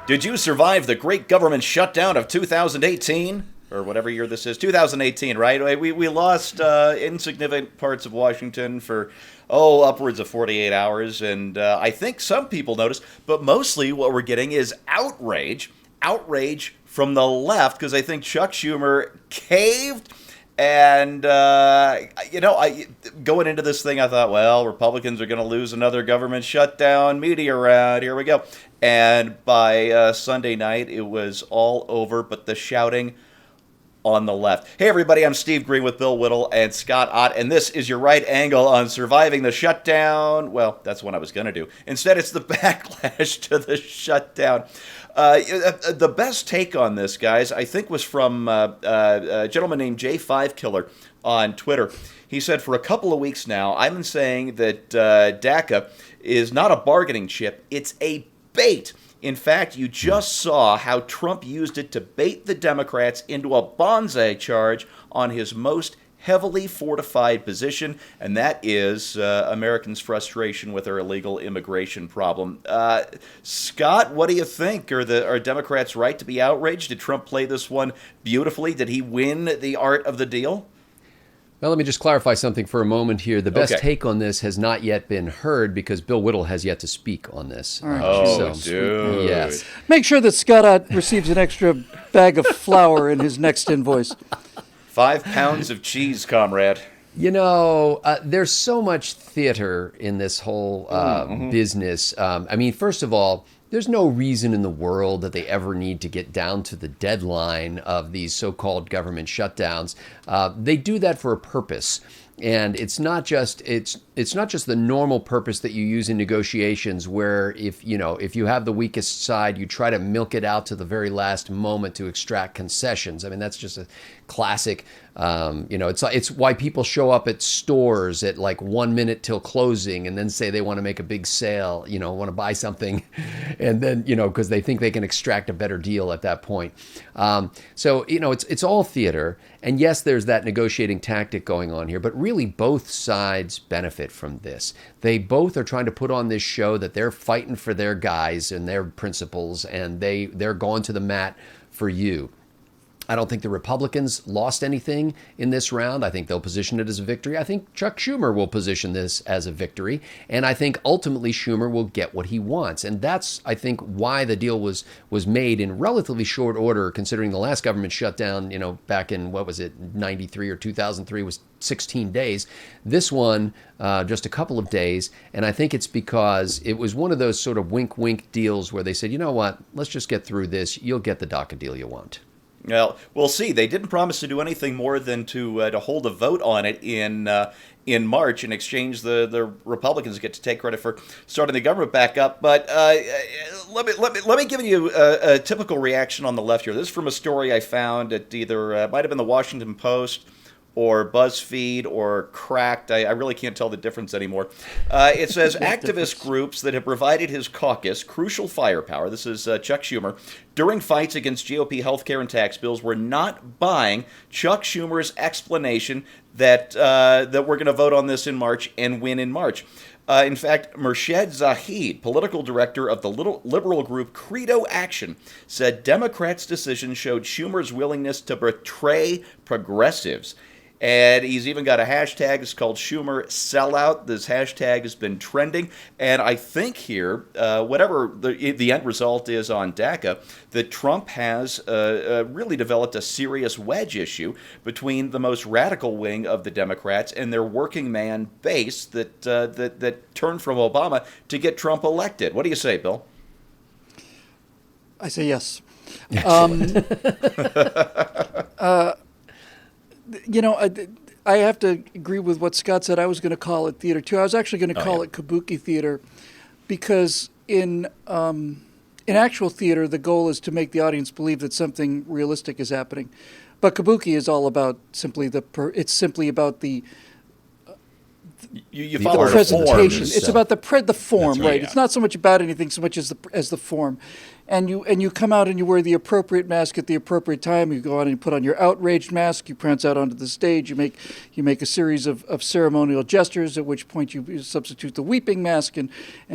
Did you survive the great government shutdown of 2018? Or whatever year this is, 2018, right? We lost insignificant parts of Washington for, upwards of 48 hours. And I think some people noticed, but mostly what we're getting is outrage from the left, because I think Chuck Schumer caved. And, going into this thing, I thought, well, Republicans are going to lose another government shutdown, media round, here we go. And by Sunday night, it was all over, but the shouting on the left. Hey, everybody, I'm Steve Green with Bill Whittle and Scott Ott, and this is your right angle on surviving the shutdown. Well, that's what I was going to do. Instead, it's the backlash to the shutdown. The best take on this, guys, I think was from a gentleman named J5Killer on Twitter. He said, for a couple of weeks now, I've been saying that DACA is not a bargaining chip, it's a bait. In fact, you just saw how Trump used it to bait the Democrats into a bonsai charge on his most heavily fortified position, and that is Americans' frustration with our illegal immigration problem. Scott, what do you think? Are Democrats right to be outraged? Did Trump play this one beautifully? Did he win the art of the deal? Well, let me just clarify something for a moment here. The best take on this has not yet been heard because Bill Whittle has yet to speak on this. Right. Dude. Yes. Make sure that Scott receives an extra bag of flour in his next invoice. 5 pounds of cheese, comrade. You know, there's so much theater in this whole business. I mean, first of all, there's no reason in the world that they ever need to get down to the deadline of these so-called government shutdowns. They do that for a purpose. And it's not just the normal purpose that you use in negotiations where if you have the weakest side, you try to milk it out to the very last moment to extract concessions. I mean, that's just a classic, it's why people show up at stores at like 1 minute till closing and then say they want to make a big sale, want to buy something. And then, because they think they can extract a better deal at that point. So it's all theater. And yes, there's that negotiating tactic going on here, but really both sides benefit from this. They both are trying to put on this show that they're fighting for their guys and their principles, and they're going to the mat for you. I don't think the Republicans lost anything in this round. I think they'll position it as a victory. I think Chuck Schumer will position this as a victory. And I think ultimately Schumer will get what he wants. And that's, I think, why the deal was made in relatively short order, considering the last government shutdown, back in, 93 or 2003 was 16 days. This one, just a couple of days. And I think it's because it was one of those sort of wink-wink deals where they said, you know what, let's just get through this. You'll get the DACA deal you want. Well, we'll see. They didn't promise to do anything more than to hold a vote on it in March. In exchange, the Republicans get to take credit for starting the government back up. But let me give you a typical reaction on the left here. This is from a story I found at either might have been the Washington Post or BuzzFeed or Cracked. I really can't tell the difference anymore. It says activist groups that have provided his caucus crucial firepower, this is Chuck Schumer, during fights against GOP healthcare and tax bills were not buying Chuck Schumer's explanation that we're going to vote on this in March and win in March. In fact, Murshid Zahid, political director of the liberal group Credo Action, said Democrats' decision showed Schumer's willingness to betray progressives. And he's even got a hashtag. It's called Schumer Sellout. This hashtag has been trending. And I think here, whatever the end result is on DACA, that Trump has really developed a serious wedge issue between the most radical wing of the Democrats and their working man base that turned from Obama to get Trump elected. What do you say, Bill? I say yes. I have to agree with what Scott said. I was going to call it theater too. I was actually going to call it Kabuki Theater, because in actual theater, the goal is to make the audience believe that something realistic is happening. But Kabuki is all about simply about the you follow the presentation. Form. It's about the form, right? Yeah. It's not so much about anything so much as the form. and you come out and you wear the appropriate mask at the appropriate time. You go out and you put on your outraged mask. You prance out onto the stage. You make a series of ceremonial gestures, at which point you substitute the weeping mask, and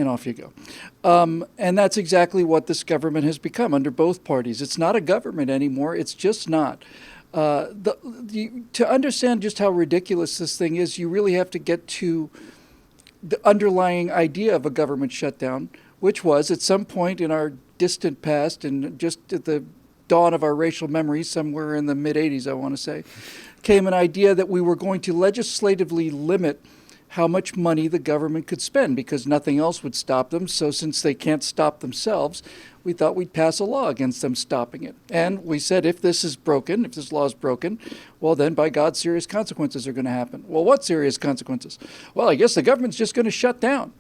off you go. And that's exactly what this government has become under both parties. It's not a government anymore. It's just not. To understand just how ridiculous this thing is, you really have to get to the underlying idea of a government shutdown, which was at some point in our distant past, and just at the dawn of our racial memory, somewhere in the mid-'80s, I want to say, came an idea that we were going to legislatively limit how much money the government could spend, because nothing else would stop them. So since they can't stop themselves, we thought we'd pass a law against them stopping it. And we said, if this law is broken, well, then by God, serious consequences are going to happen. Well, what serious consequences? Well, I guess the government's just going to shut down.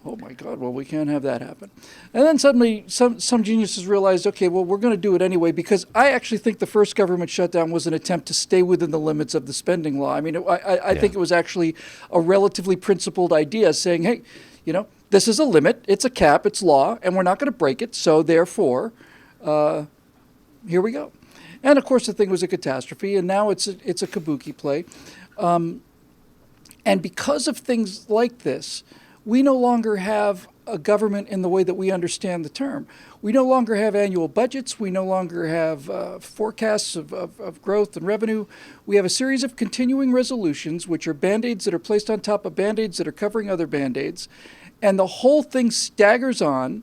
Oh my God, well, we can't have that happen. And then suddenly some geniuses realized, okay, well, we're going to do it anyway, because I actually think the first government shutdown was an attempt to stay within the limits of the spending law. I mean, I think it was actually a relatively principled idea, saying, hey, this is a limit, it's a cap, it's law, and we're not going to break it, so therefore, here we go. And of course the thing was a catastrophe, and now it's a kabuki play. And because of things like this, we no longer have a government in the way that we understand the term. We no longer have annual budgets. We no longer have forecasts of growth and revenue. We have a series of continuing resolutions, which are Band-Aids that are placed on top of Band-Aids that are covering other Band-Aids. And the whole thing staggers on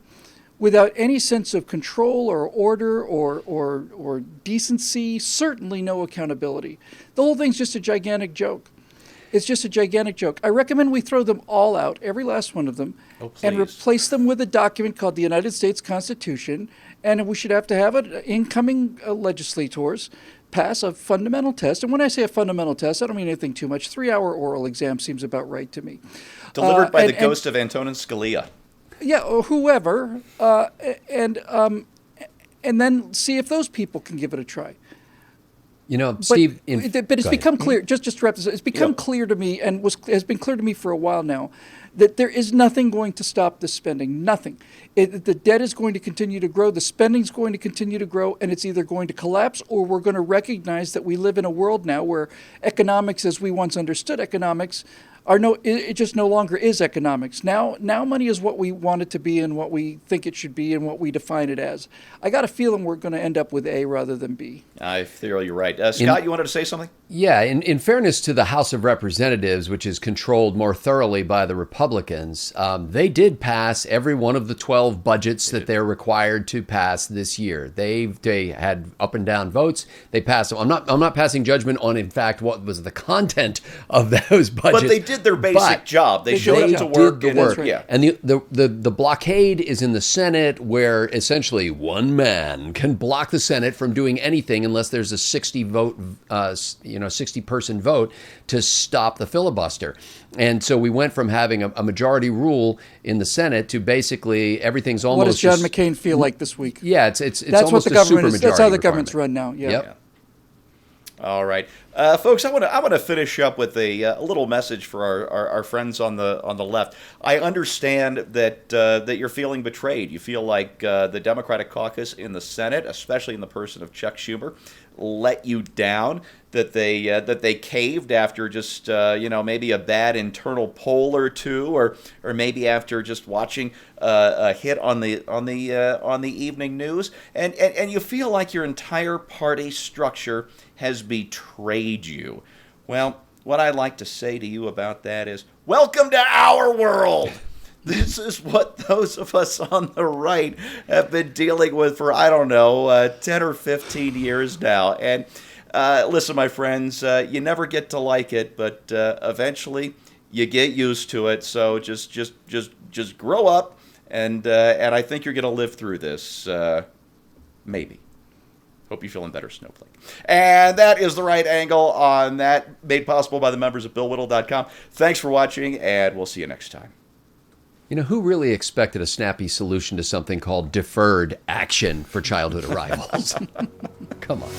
without any sense of control or order or decency, certainly no accountability. The whole thing's just a gigantic joke. It's just a gigantic joke. I recommend we throw them all out, every last one of them, and replace them with a document called the United States Constitution. And we should have incoming legislators pass a fundamental test. And when I say a fundamental test, I don't mean anything too much. 3-hour oral exam seems about right to me. Delivered by the ghost of Antonin Scalia. Yeah, or whoever. And then see if those people can give it a try. Steve. But it's become clear. Just to wrap this up, it's become clear to me, and has been clear to me for a while now, that there is nothing going to stop this spending. Nothing. The debt is going to continue to grow. The spending is going to continue to grow, and it's either going to collapse, or we're going to recognize that we live in a world now where economics, as we once understood economics, it just no longer is economics. Now money is what we want it to be, and what we think it should be, and what we define it as. I got a feeling we're going to end up with A rather than B. I feel you're right. Scott, you wanted to say something? Yeah, in fairness to the House of Representatives, which is controlled more thoroughly by the Republicans, they did pass every one of the 12 budgets that they're required to pass this year. They had up and down votes. They passed them. I'm not passing judgment on, in fact, what was the content of those budgets. But they did their basic job. They showed up to work. Did the work. Right. Yeah. And the blockade is in the Senate, where essentially one man can block the Senate from doing anything unless there's a 60-person vote to stop the filibuster. And so we went from having a majority rule in the Senate to basically everything's almost. What does John McCain feel like this week? Yeah, it's that's almost what the government is. That's how the requirement. government's run now. Yeah. Yep. All right, folks. I want to finish up with a little message for our friends on the left. I understand that you're feeling betrayed. You feel like the Democratic caucus in the Senate, especially in the person of Chuck Schumer, let you down. That they caved after just maybe a bad internal poll or two, or maybe after just watching a hit on the evening news, and you feel like your entire party structure has betrayed you. Well, what I'd like to say to you about that is, welcome to our world. This is what those of us on the right have been dealing with for, 10 or 15 years now. And listen, my friends, you never get to like it, but eventually you get used to it. So just grow up, and I think you're going to live through this, maybe. Hope you're feeling better, Snowflake. And that is the right angle on that, made possible by the members of BillWhittle.com. Thanks for watching, and we'll see you next time. Who really expected a snappy solution to something called deferred action for childhood arrivals? Come on.